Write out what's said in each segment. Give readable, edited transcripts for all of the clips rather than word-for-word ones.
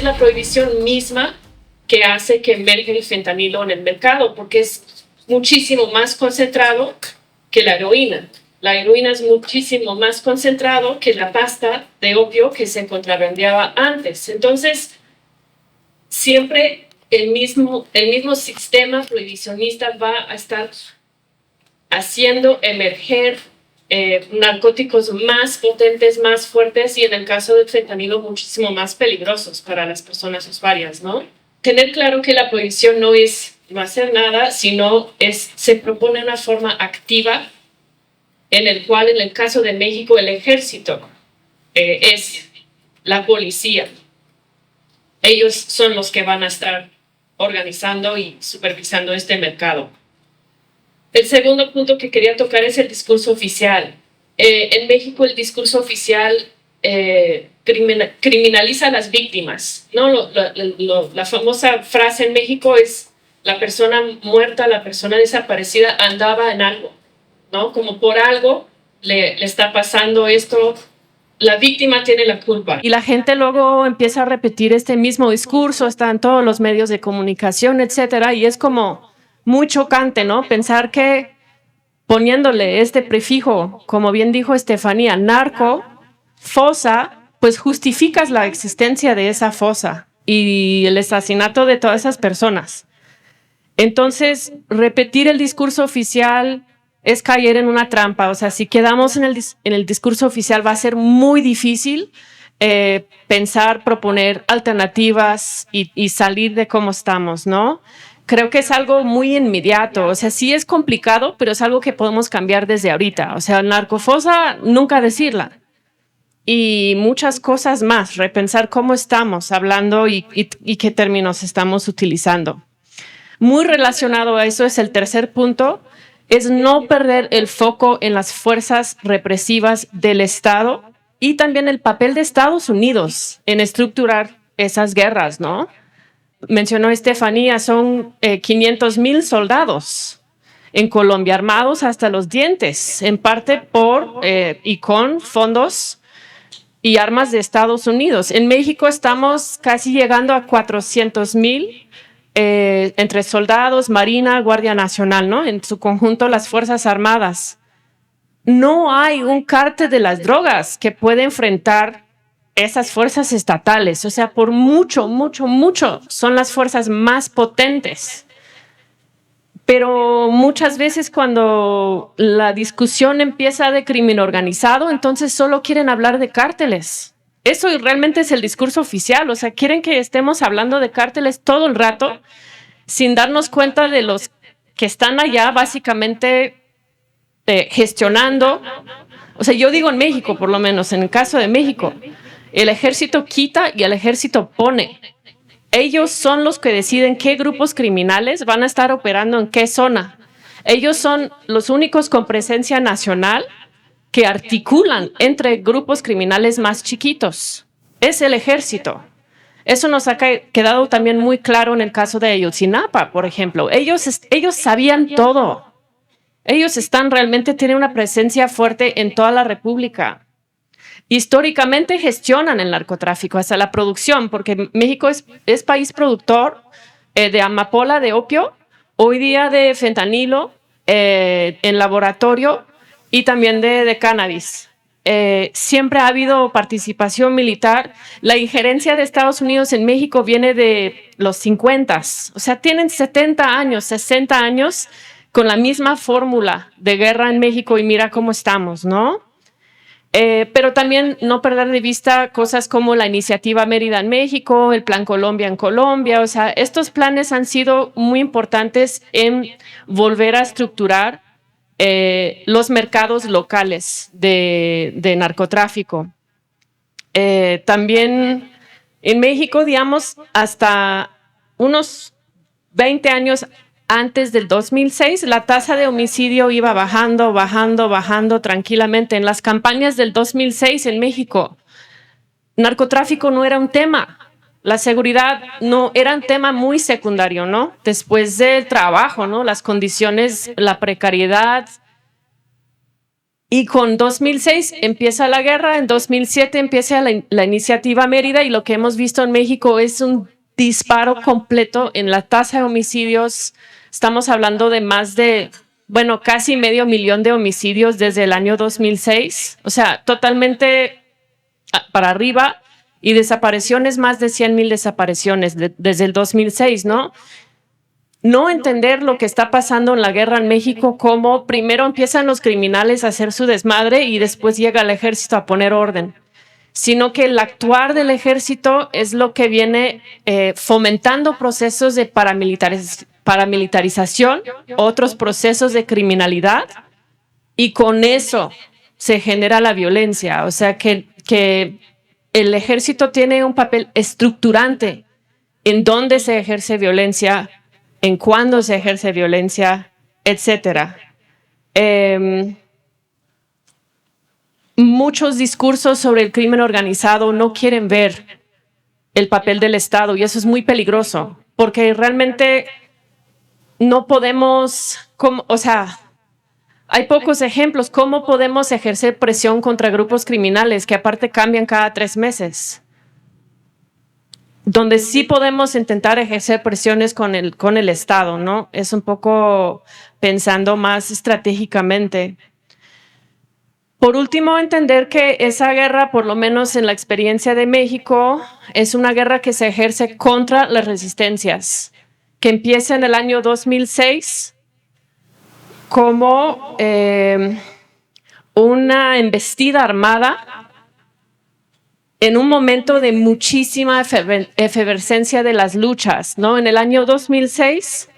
es la prohibición misma que hace que emerge el fentanilo en el mercado, porque es muchísimo más concentrado que la heroína. La heroína es muchísimo más concentrado que la pasta de opio que se contrabandeaba antes. Entonces, siempre el mismo sistema prohibicionista va a estar haciendo emerger narcóticos más potentes, más fuertes y en el caso del fentanilo muchísimo más peligrosos para las personas usuarias, ¿no? Tener claro que la prohibición no es no hacer nada, sino se propone una forma activa en el cual, en el caso de México, el ejército es la policía. Ellos son los que van a estar organizando y supervisando este mercado. El segundo punto que quería tocar es el discurso oficial. En México el discurso oficial criminaliza a las víctimas, ¿no? La famosa frase en México es: la persona muerta, la persona desaparecida andaba en algo, ¿no? Como por algo le está pasando esto, la víctima tiene la culpa. Y la gente luego empieza a repetir este mismo discurso, está en todos los medios de comunicación, etcétera, y es como muy chocante, ¿no? Pensar que poniéndole este prefijo, como bien dijo Estefanía, narco, fosa, pues justificas la existencia de esa fosa y el asesinato de todas esas personas. Entonces, repetir el discurso oficial es caer en una trampa. O sea, si quedamos en el discurso oficial va a ser muy difícil pensar, proponer alternativas y salir de cómo estamos, ¿no? Creo que es algo muy inmediato. O sea, sí es complicado, pero es algo que podemos cambiar desde ahorita. O sea, narcofosa, nunca decirla. Y muchas cosas más, repensar cómo estamos hablando y qué términos estamos utilizando. Muy relacionado a eso es el tercer punto, es no perder el foco en las fuerzas represivas del Estado y también el papel de Estados Unidos en estructurar esas guerras, ¿no? Mencionó Estefanía, son 500,000 soldados en Colombia, armados hasta los dientes, en parte por y con fondos y armas de Estados Unidos. En México estamos casi llegando a 400,000 entre soldados, Marina, Guardia Nacional, ¿no? En su conjunto, las Fuerzas Armadas. No hay un cártel de las drogas que pueda enfrentar esas fuerzas estatales. O sea, por mucho, son las fuerzas más potentes. Pero muchas veces cuando la discusión empieza de crimen organizado, entonces solo quieren hablar de cárteles. Eso realmente es el discurso oficial. O sea, quieren que estemos hablando de cárteles todo el rato sin darnos cuenta de los que están allá básicamente gestionando. O sea, yo digo en México, por lo menos, en el caso de México, el ejército quita y el ejército pone. Ellos son los que deciden qué grupos criminales van a estar operando en qué zona. Ellos son los únicos con presencia nacional que articulan entre grupos criminales más chiquitos. Es el ejército. Eso nos ha quedado también muy claro en el caso de Ayotzinapa, por ejemplo. Ellos sabían todo. Ellos tienen una presencia fuerte en toda la República. Históricamente gestionan el narcotráfico, hasta la producción, porque México es país productor de amapola, de opio, hoy día de fentanilo en laboratorio y también de cannabis. Siempre ha habido participación militar. La injerencia de Estados Unidos en México viene de los 50s. O sea, tienen 70 años, 60 años con la misma fórmula de guerra en México y mira cómo estamos, ¿no? Pero también no perder de vista cosas como la iniciativa Mérida en México, el Plan Colombia en Colombia. O sea, estos planes han sido muy importantes en volver a estructurar los mercados locales de narcotráfico. También en México, digamos, hasta unos 20 años antes del 2006, la tasa de homicidio iba bajando tranquilamente. En las campañas del 2006 en México, narcotráfico no era un tema. La seguridad no era un tema muy secundario, ¿no? Después del trabajo, ¿no? Las condiciones, la precariedad Y con 2006 empieza la guerra, en 2007 empieza la iniciativa Mérida y lo que hemos visto en México es un disparo completo en la tasa de homicidios. Estamos hablando de más de, bueno, casi 500,000 de homicidios desde el año 2006. O sea, totalmente para arriba, y desapariciones, más de 100,000 desapariciones desde el 2006, ¿no? No entender lo que está pasando en la guerra en México, como primero empiezan los criminales a hacer su desmadre y después llega el ejército a poner orden, sino que el actuar del ejército es lo que viene fomentando procesos de paramilitarización, otros procesos de criminalidad, y con eso se genera la violencia. O sea que el ejército tiene un papel estructurante en dónde se ejerce violencia, en cuándo se ejerce violencia, etcétera. Muchos discursos sobre el crimen organizado no quieren ver el papel del Estado, y eso es muy peligroso, porque realmente no podemos, o sea, hay pocos ejemplos. ¿Cómo podemos ejercer presión contra grupos criminales que aparte cambian cada 3 meses? Donde sí podemos intentar ejercer presiones con el Estado, ¿no? Es un poco pensando más estratégicamente. Por último, entender que esa guerra, por lo menos en la experiencia de México, es una guerra que se ejerce contra las resistencias, que empieza en el año 2006 como una embestida armada en un momento de muchísima efervescencia de las luchas, ¿no? En el año 2006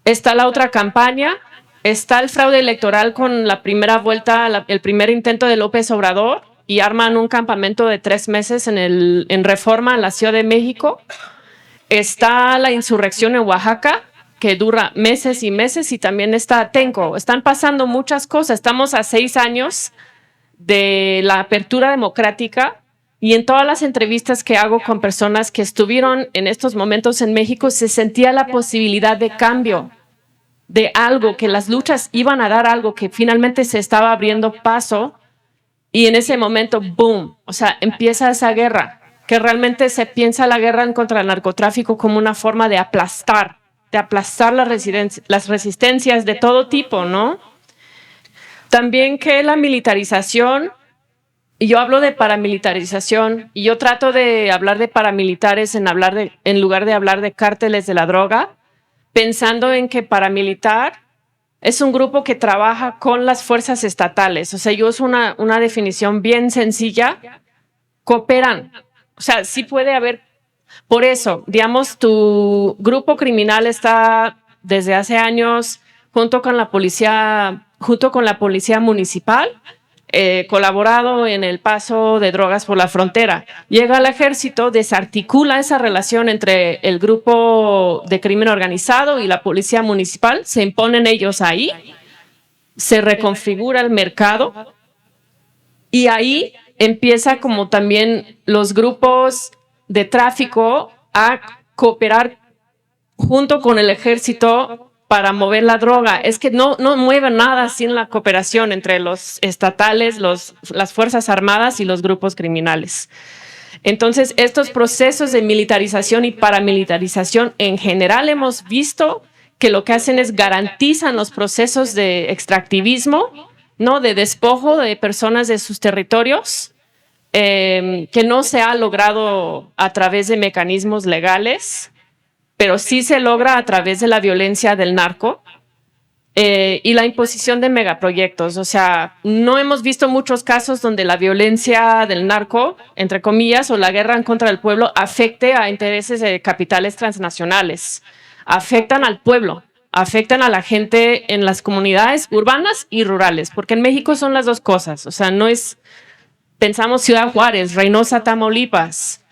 está la otra campaña, está el fraude electoral con la primera vuelta, el primer intento de López Obrador, y arman un campamento de 3 meses en Reforma, en la Ciudad de México. Está la insurrección en Oaxaca, que dura meses y meses, y también está Atenco. Están pasando muchas cosas. Estamos a 6 años de la apertura democrática, y en todas las entrevistas que hago con personas que estuvieron en estos momentos en México, se sentía la posibilidad de cambio, de algo, que las luchas iban a dar algo, que finalmente se estaba abriendo paso, y en ese momento, boom, o sea, empieza esa guerra, que realmente se piensa la guerra contra el narcotráfico como una forma de aplastar las resistencias de todo tipo, ¿no? También que la militarización, y yo hablo de paramilitarización, y yo trato de hablar de paramilitares en lugar de hablar de cárteles de la droga, pensando en que paramilitar es un grupo que trabaja con las fuerzas estatales. O sea, yo uso una definición bien sencilla: cooperan. O sea, sí puede haber. Por eso, digamos, tu grupo criminal está desde hace años junto con la policía municipal, colaborado en el paso de drogas por la frontera. Llega el ejército, desarticula esa relación entre el grupo de crimen organizado y la policía municipal, se imponen ellos ahí, se reconfigura el mercado, y ahí empieza como también los grupos de tráfico a cooperar junto con el ejército para mover la droga. Es que no mueven nada sin la cooperación entre los estatales, las Fuerzas Armadas y los grupos criminales. Entonces, estos procesos de militarización y paramilitarización en general hemos visto que lo que hacen es garantizan los procesos de extractivismo, ¿no? De despojo de personas de sus territorios, que no se ha logrado a través de mecanismos legales, pero sí se logra a través de la violencia del narco, y la imposición de megaproyectos. O sea, no hemos visto muchos casos donde la violencia del narco, entre comillas, o la guerra en contra del pueblo afecte a intereses de capitales transnacionales. Afectan al pueblo, afectan a la gente en las comunidades urbanas y rurales, porque en México son las dos cosas. O sea, no es, pensamos Ciudad Juárez, Reynosa, Tamaulipas,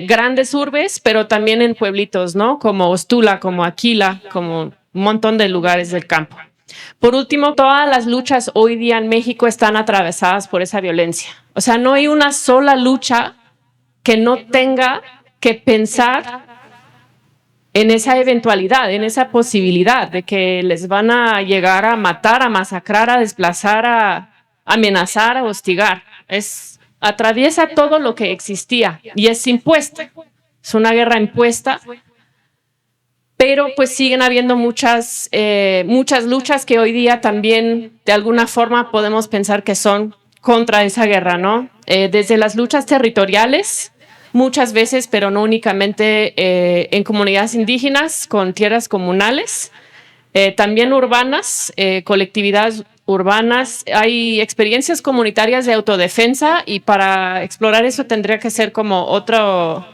grandes urbes, pero también en pueblitos, ¿no? Como Ostula, como Aquila, como un montón de lugares del campo. Por último, todas las luchas hoy día en México están atravesadas por esa violencia. O sea, no hay una sola lucha que no tenga que pensar en esa eventualidad, en esa posibilidad de que les van a llegar a matar, a masacrar, a desplazar, amenazar, a hostigar. Atraviesa todo lo que existía y es impuesta. Es una guerra impuesta, pero pues siguen habiendo muchas luchas que hoy día también de alguna forma podemos pensar que son contra esa guerra, ¿no? Desde las luchas territoriales, muchas veces, pero no únicamente en comunidades indígenas con tierras comunales, también urbanas, colectividades urbanas. Hay experiencias comunitarias de autodefensa y para explorar eso tendría que ser como otro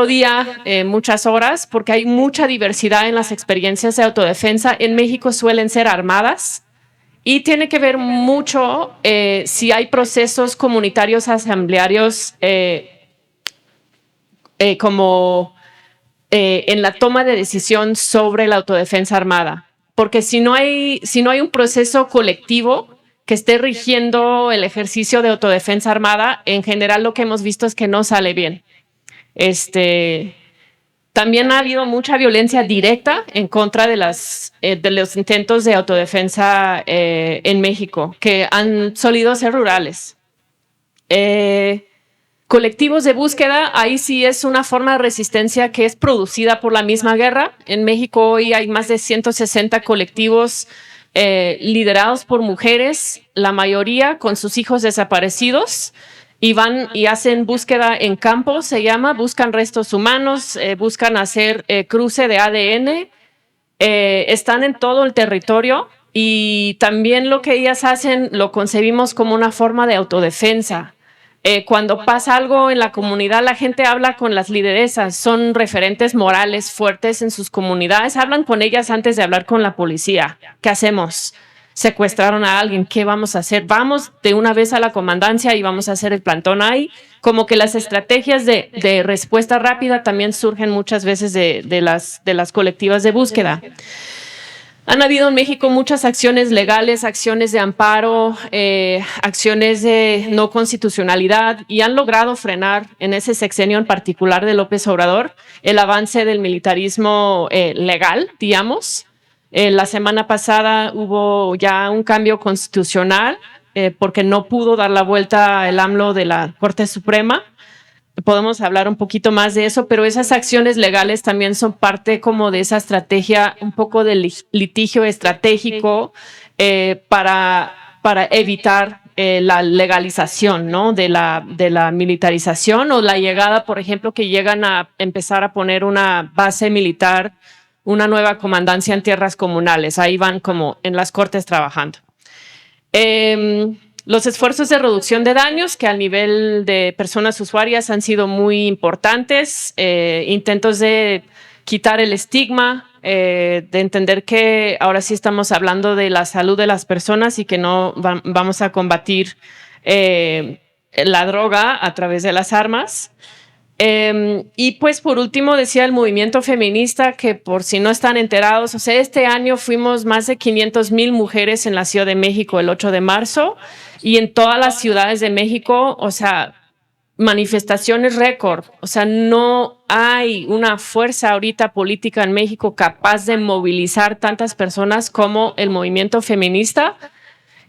día, muchas horas, porque hay mucha diversidad en las experiencias de autodefensa. En México suelen ser armadas y tiene que ver mucho si hay procesos comunitarios asamblearios como en la toma de decisión sobre la autodefensa armada. Porque si no hay un proceso colectivo que esté rigiendo el ejercicio de autodefensa armada, en general lo que hemos visto es que no sale bien. También ha habido mucha violencia directa en contra de los intentos de autodefensa en México, que han solido ser rurales. Colectivos de búsqueda, ahí sí es una forma de resistencia que es producida por la misma guerra. En México hoy hay más de 160 colectivos liderados por mujeres, la mayoría con sus hijos desaparecidos, y van y hacen búsqueda en campo, se llama, buscan restos humanos, buscan hacer cruce de ADN, están en todo el territorio y también lo que ellas hacen lo concebimos como una forma de autodefensa. Cuando pasa algo en la comunidad, la gente habla con las lideresas, son referentes morales fuertes en sus comunidades, hablan con ellas antes de hablar con la policía. ¿Qué hacemos? Secuestraron a alguien, ¿qué vamos a hacer? Vamos de una vez a la comandancia y vamos a hacer el plantón ahí. Como que las estrategias de respuesta rápida también surgen muchas veces de las colectivas de búsqueda. Han habido en México muchas acciones legales, acciones de amparo, acciones de no constitucionalidad y han logrado frenar en ese sexenio en particular de López Obrador el avance del militarismo legal, digamos. La semana pasada hubo ya un cambio constitucional porque no pudo dar la vuelta el AMLO de la Corte Suprema. Podemos hablar un poquito más de eso, pero esas acciones legales también son parte como de esa estrategia, un poco de litigio estratégico para evitar la legalización, ¿no? de la militarización o la llegada, por ejemplo, que llegan a empezar a poner una base militar, una nueva comandancia en tierras comunales. Ahí van como en las cortes trabajando. Los esfuerzos de reducción de daños que al nivel de personas usuarias han sido muy importantes, intentos de quitar el estigma, de entender que ahora sí estamos hablando de la salud de las personas y que no vamos a combatir la droga a través de las armas. Y pues por último decía el movimiento feminista, que por si no están enterados, o sea, este año fuimos más de 500,000 mujeres en la Ciudad de México el 8 de marzo y en todas las ciudades de México, o sea, manifestaciones récord. O sea, no hay una fuerza ahorita política en México capaz de movilizar tantas personas como el movimiento feminista,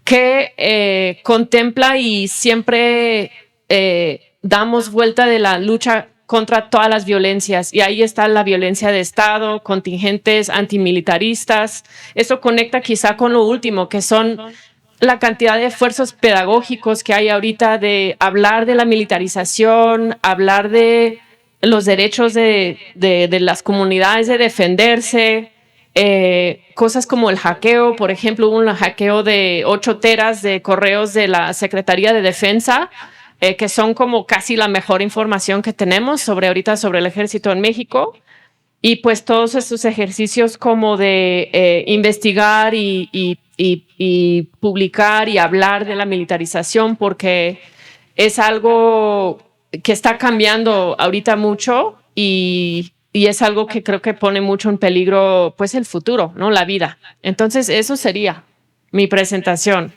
que contempla y siempre damos vuelta de la lucha contra todas las violencias, y ahí está la violencia de Estado, contingentes antimilitaristas. Eso conecta quizá con lo último, que son la cantidad de esfuerzos pedagógicos que hay ahorita de hablar de la militarización, hablar de los derechos de las comunidades de defenderse, cosas como el hackeo. Por ejemplo, hubo un hackeo de 8 teras de correos de la Secretaría de Defensa, que son como casi la mejor información que tenemos sobre el ejército en México. Y pues todos estos ejercicios como de investigar y publicar y hablar de la militarización, porque es algo que está cambiando ahorita mucho y es algo que creo que pone mucho en peligro pues el futuro, ¿no? La vida. Entonces eso sería mi presentación.